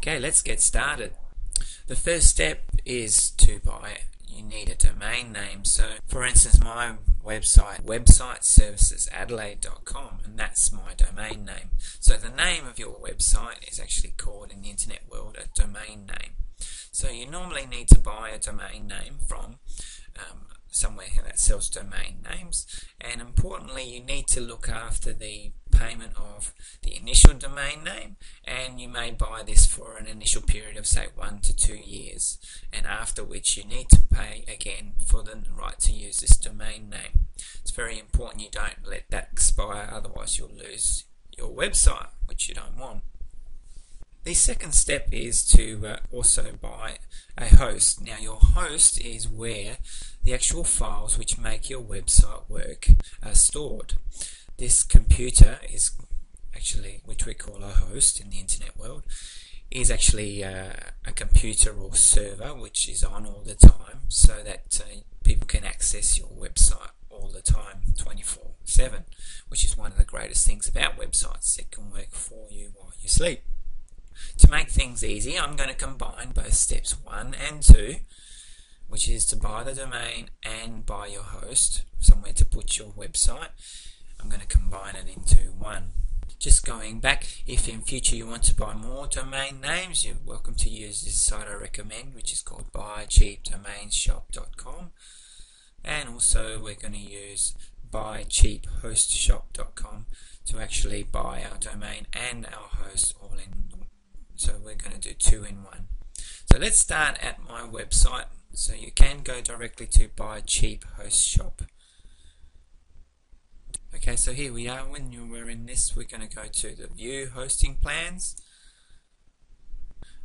Okay, let's get started. The first step is to buy it. You need a domain name. So, for instance, my website, websiteservicesadelaide.com, and that's my domain name. So the name of your website is actually called in the internet world a domain name. So you normally need to buy a domain name from somewhere that sells domain names, and importantly you need to look after the payment of the initial domain name, and you may buy this for an initial period of say 1 to 2 years, and after which you need to pay again for the right to use this domain name. It's very important you don't let that expire, otherwise you'll lose your website, which you don't want. The second step is to also buy a host. Now your host is where the actual files which make your website work are stored. This computer is actually, which we call a host in the internet world, is actually a computer or server which is on all the time, so that people can access your website all the time, 24/7, which is one of the greatest things about websites. It can work for you while you sleep. To make things easy, I'm going to combine both steps 1 and 2, which is to buy the domain and buy your host, somewhere to put your website. I'm going to combine it into one. Just going back, if in future you want to buy more domain names, you're welcome to use this site I recommend, which is called buycheapdomainshop.com, and also we're going to use buycheaphostshop.com to actually buy our domain and our host all in. So we're going to do 2 in 1. So let's start at my website. So you can go directly to Buy Cheap Host Shop. Okay, so here we are. When we're in this, we're going to go to the View Hosting Plans.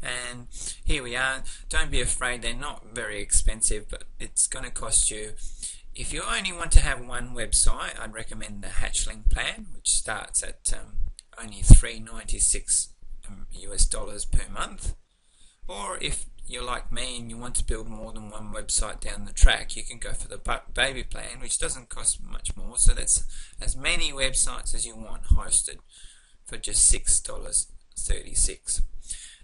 And here we are. Don't be afraid, they're not very expensive, but it's going to cost you. If you only want to have one website, I'd recommend the Hatchling plan, which starts at only $3.96 US per month. Or if you're like me and you want to build more than one website down the track, you can go for the baby plan, which doesn't cost much more. So that's as many websites as you want hosted for just $6.36.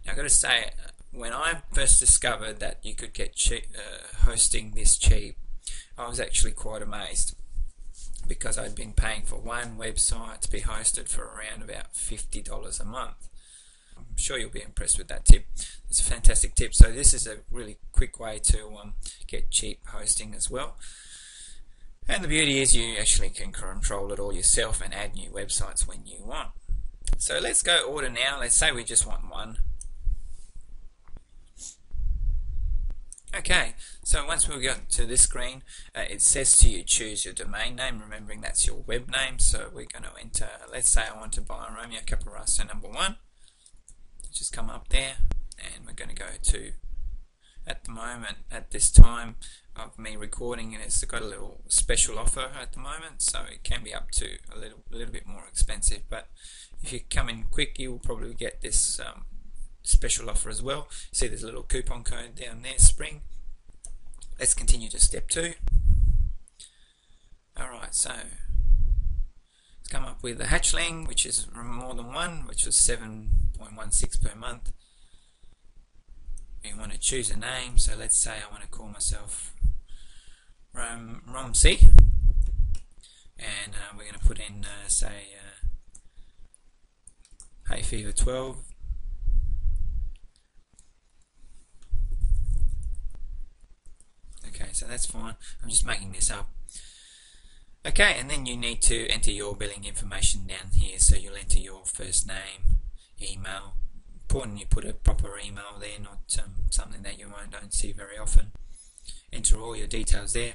Now I've got to say, when I first discovered that you could get hosting this cheap, I was actually quite amazed, because I'd been paying for one website to be hosted for around about $50 a month. I'm sure you'll be impressed with that tip. It's a fantastic tip. So this is a really quick way to get cheap hosting as well. And the beauty is you actually can control it all yourself and add new websites when you want. So let's go order now. Let's say we just want one. Okay, so once we got to this screen, it says to you choose your domain name, remembering that's your web name. So we're going to enter, let's say I want to buy Romeo Caporaso #1. Just come up there, and we're going to go to, at the moment, at this time of me recording, and it's got a little special offer at the moment, so it can be up to a little bit more expensive, but if you come in quick you will probably get this special offer as well. See there's a little coupon code down there, spring. Let's continue to step 2. Alright, so let's come up with the Hatchling, which is more than one, which was $7.16 per month. We want to choose a name, so let's say I want to call myself Romsey, and we're going to put in say Hay Fever 12. Okay, so that's fine. I'm just making this up. Okay, and then you need to enter your billing information down here. So you'll enter your first name, email. Important you put a proper email there, not something that you don't see very often. Enter all your details there.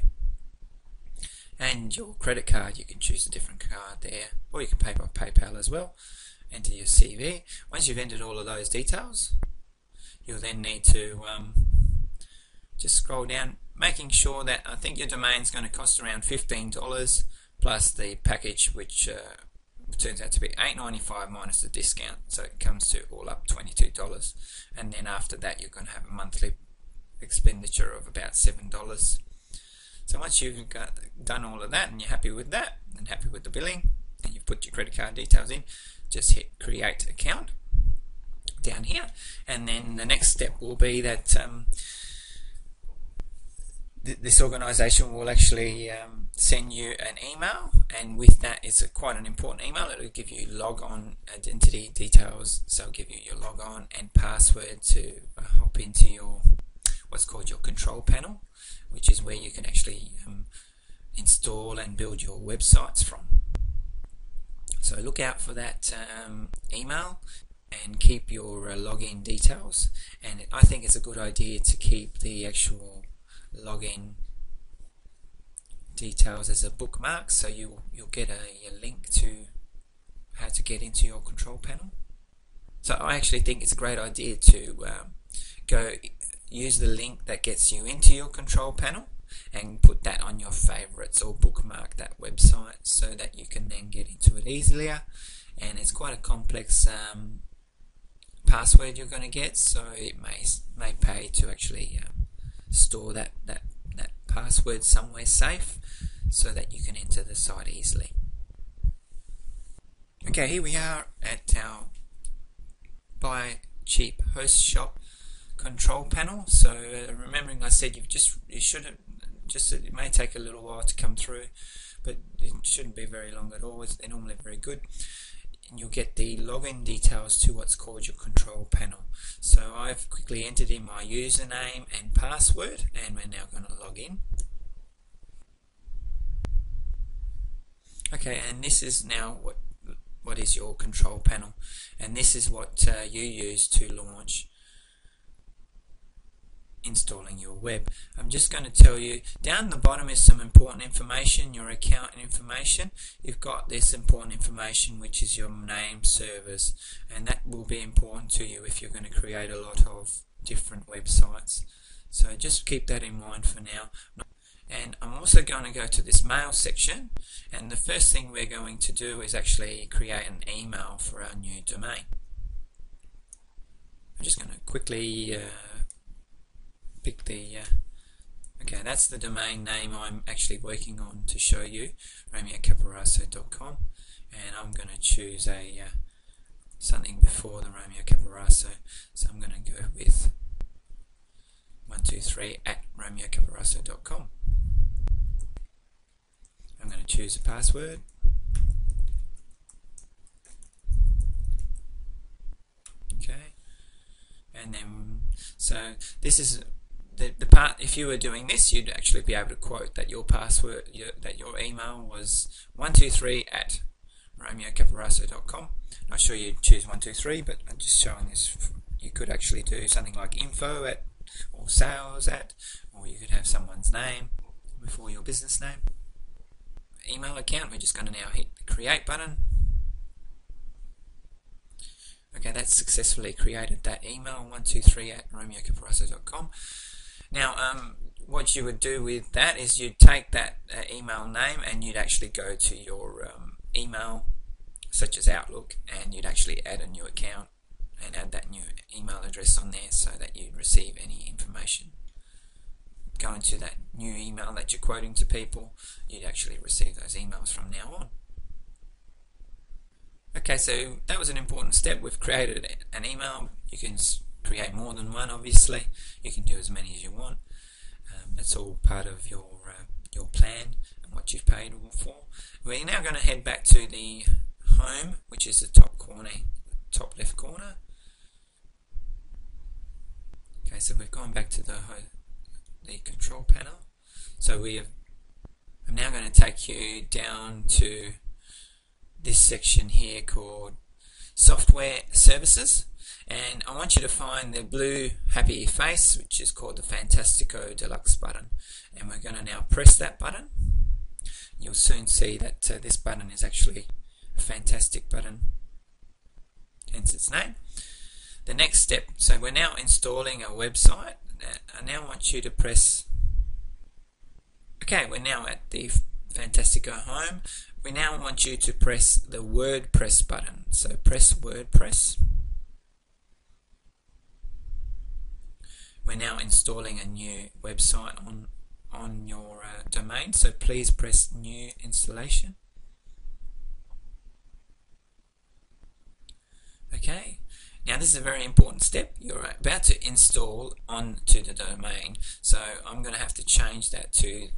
And your credit card, you can choose a different card there, or you can pay by PayPal as well. Enter your CV. Once you've entered all of those details, you'll then need to just scroll down, making sure that I think your domain is going to cost around $15 plus the package, which turns out to be $8.95 minus the discount, so it comes to all up $22. And then after that you're going to have a monthly expenditure of about $7. So once you've done all of that and you're happy with that and happy with the billing, and you've put your credit card details in, just hit create account. down here. And then the next step will be that this organization will actually send you an email, and with that it's quite an important email. It will give you log-on identity details, so it'll give you your log-on and password to hop into your what's called your control panel, which is where you can actually install and build your websites from. So look out for that email and keep your login details, and I think it's a good idea to keep the actual login details as a bookmark, so you'll get a link to how to get into your control panel. So I actually think it's a great idea to go use the link that gets you into your control panel and put that on your favorites or bookmark that website so that you can then get into it easier. And it's quite a complex password you're going to get, so it may pay to actually store that password somewhere safe so that you can enter the site easily. Okay, here we are at our Buy Cheap Host Shop control panel. So remembering I said it may take a little while to come through, but it shouldn't be very long at all. They're normally very good. And you'll get the login details to what's called your control panel. So I've quickly entered in my username and password, and we're now going to log in. Okay, and this is now what is your control panel, and this is what you use to launch installing your web. I'm just going to tell you, down the bottom is some important information, your account information. You've got this important information, which is your name, servers, and that will be important to you if you're going to create a lot of different websites. So just keep that in mind for now. And I'm also going to go to this mail section, and the first thing we're going to do is actually create an email for our new domain. I'm just going to quickly pick the okay, that's the domain name I'm actually working on to show you, RomeoCaparasso.com, and I'm going to choose a something before the Romeo Caparasso, so I'm going to go with 123 at RomeoCaparasso.com. I'm going to choose a password. Okay, and then so this is the part. If you were doing this, you'd actually be able to quote that your password, that your email was 123 at RomeoCaparasso.com. Not sure you'd choose 123, but I'm just showing this. You could actually do something like info at or sales at, or you could have someone's name before your business name. Email account, we're just going to now hit the create button. Okay, that's successfully created that email, 123 at RomeoCaparasso.com. Now what you would do with that is you'd take that email name and you'd actually go to your email such as Outlook, and you'd actually add a new account and add that new email address on there so that you'd receive any information going to that new email that you're quoting to people. You'd actually receive those emails from now on. Okay, so that was an important step. We've created an email. You can create more than one, obviously. You can do as many as you want. That's all part of your plan and what you've paid for. We're now going to head back to the home, which is the top corner, top left corner. Okay, so we've gone back to the control panel. So I'm now going to take you down to this section here called Software Services, and I want you to find the blue happy face, which is called the Fantastico Deluxe button, and we're going to now press that button. You'll soon see that this button is actually a fantastic button, hence its name. The next step, so we're now installing a website. I now want you to press, okay, we're now at the Fantastico home. We now want you to press the WordPress button. So press WordPress. We're now installing a new website on your domain, so please press New Installation. Okay, now Now this is a very important step. You're about to install onto the domain, so I'm going to have to change that to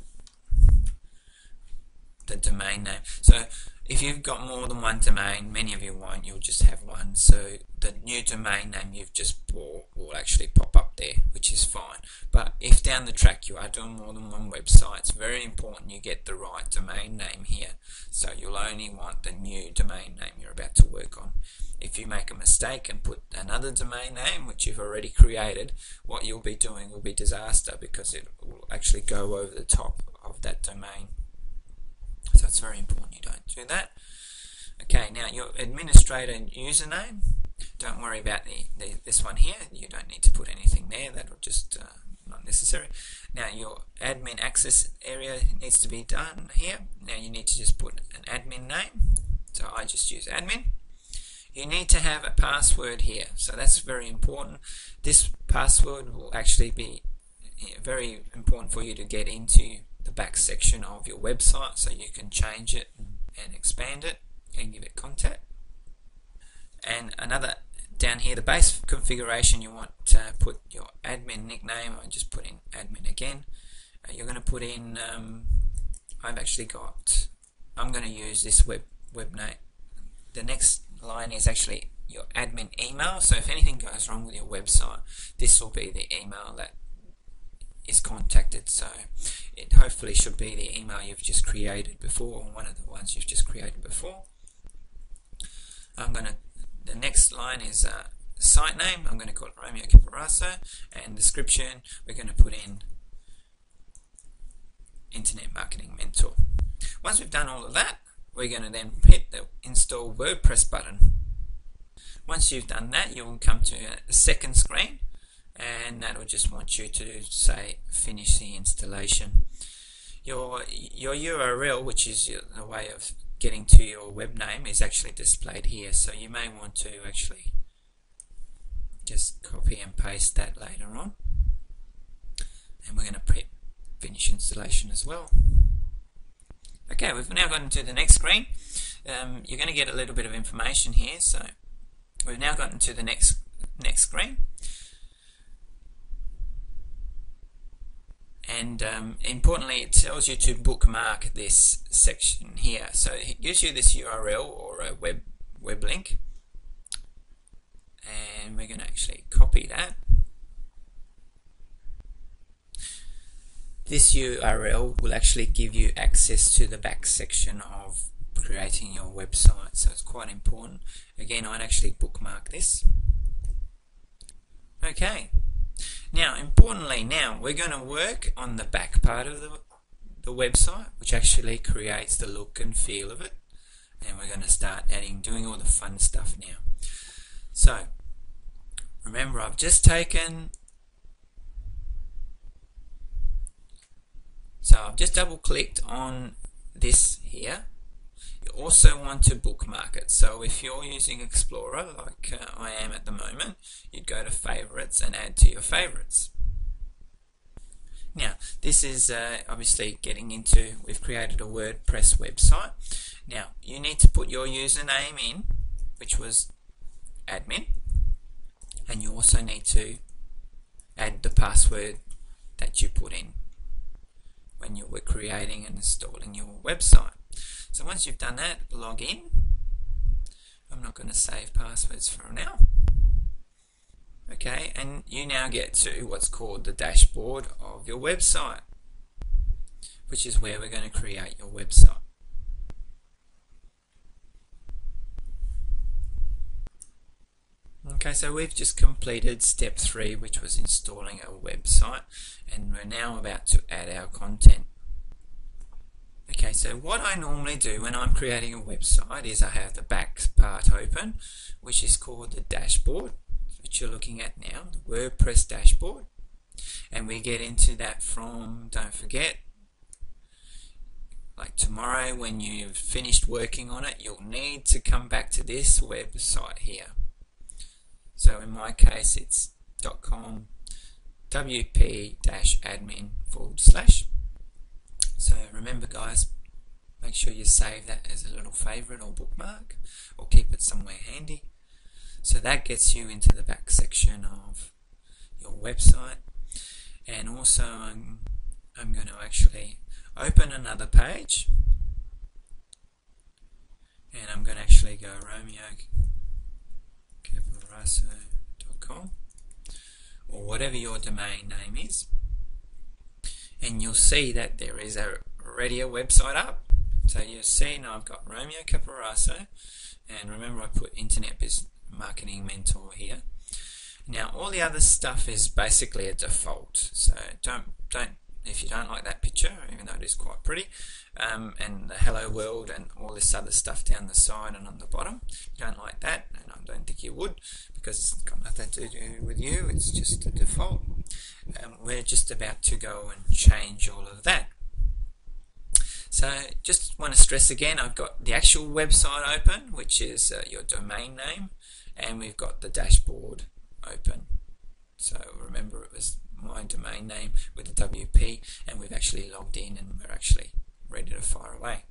the domain name. So if you've got more than one domain, many of you won't, you'll just have one, so the new domain name you've just bought will actually pop up there, which is fine. But if down the track you are doing more than one website, it's very important you get the right domain name here, so you'll only want the new domain name you're about to work on. If you make a mistake and put another domain name which you've already created, what you'll be doing will be disaster, because it will actually go over the top of that domain. So it's very important you don't do that. Okay, now your administrator username, don't worry about this one here. You don't need to put anything there. That'll just not necessary. Now your admin access area needs to be done here. Now you need to just put an admin name. So I just use admin. You need to have a password here. So that's very important. This password will actually be very important for you to get into the back section of your website, so you can change it and expand it and give it content. And another down here, the base configuration, you want to put your admin nickname. I just put in admin again. You're going to put in I'm going to use this web name. The next line is actually your admin email, so if anything goes wrong with your website, this will be the email that is contacted. So it hopefully should be the email you've just created before, or one of the ones you've just created before. The next line is site name. I'm going to call it Romeo Caparaso, and description we're going to put in Internet Marketing Mentor. Once we've done all of that, we're going to then hit the install WordPress button. Once you've done that, you'll come to the second screen, and that will just want you to say finish the installation. Your URL, which is the way of getting to your web name, is actually displayed here, so you may want to actually just copy and paste that later on. And we're going to hit finish installation as well. Okay, we've now gotten to the next screen. You're going to get a little bit of information here, so we've now gotten to the next screen. And importantly, it tells you to bookmark this section here. So it gives you this URL or a web link, and we're going to actually copy that. This URL will actually give you access to the back section of creating your website, so it's quite important. Again, I'd actually bookmark this. Okay. Now, importantly, we're going to work on the back part of the website, which actually creates the look and feel of it, and we're going to start doing all the fun stuff now. So, remember, I've just double clicked on this here. You also want to bookmark it. So if you're using Explorer, like I am at the moment, you'd go to favorites and add to your favorites. Now, this is obviously getting into, we've created a WordPress website. Now, you need to put your username in, which was admin, and you also need to add the password that you put in when you were creating and installing your website. So once you've done that, log in. I'm not going to save passwords for now. Okay, and you now get to what's called the dashboard of your website, which is where we're going to create your website. Okay, so we've just completed step 3, which was installing a website, and we're now about to add our content. Okay, so what I normally do when I'm creating a website is I have the back part open, which is called the dashboard, which you're looking at now, the WordPress dashboard. And we get into that from, don't forget, like tomorrow when you've finished working on it, you'll need to come back to this website here. So in my case, it's .com wp-admin/. So remember, guys, make sure you save that as a little favorite or bookmark, or keep it somewhere handy. So that gets you into the back section of your website. And also I'm going to actually open another page, and I'm going to actually go romeocaporaso.com or whatever your domain name is, and you'll see that there is already a website up. So you'll see now I've got Romeo Caporaso, and remember I put Internet Business Marketing Mentor here. Now all the other stuff is basically a default, so don't if you don't like that picture, even though it is quite pretty, and the hello world and all this other stuff down the side and on the bottom, if you don't like that, and I don't think you would, because it's got nothing to do with you, it's just a default. We're just about to go and change all of that. So just want to stress again, I've got the actual website open, which is your domain name, and we've got the dashboard open. So remember, it was my domain name with the WP, and we've actually logged in and we're actually ready to fire away.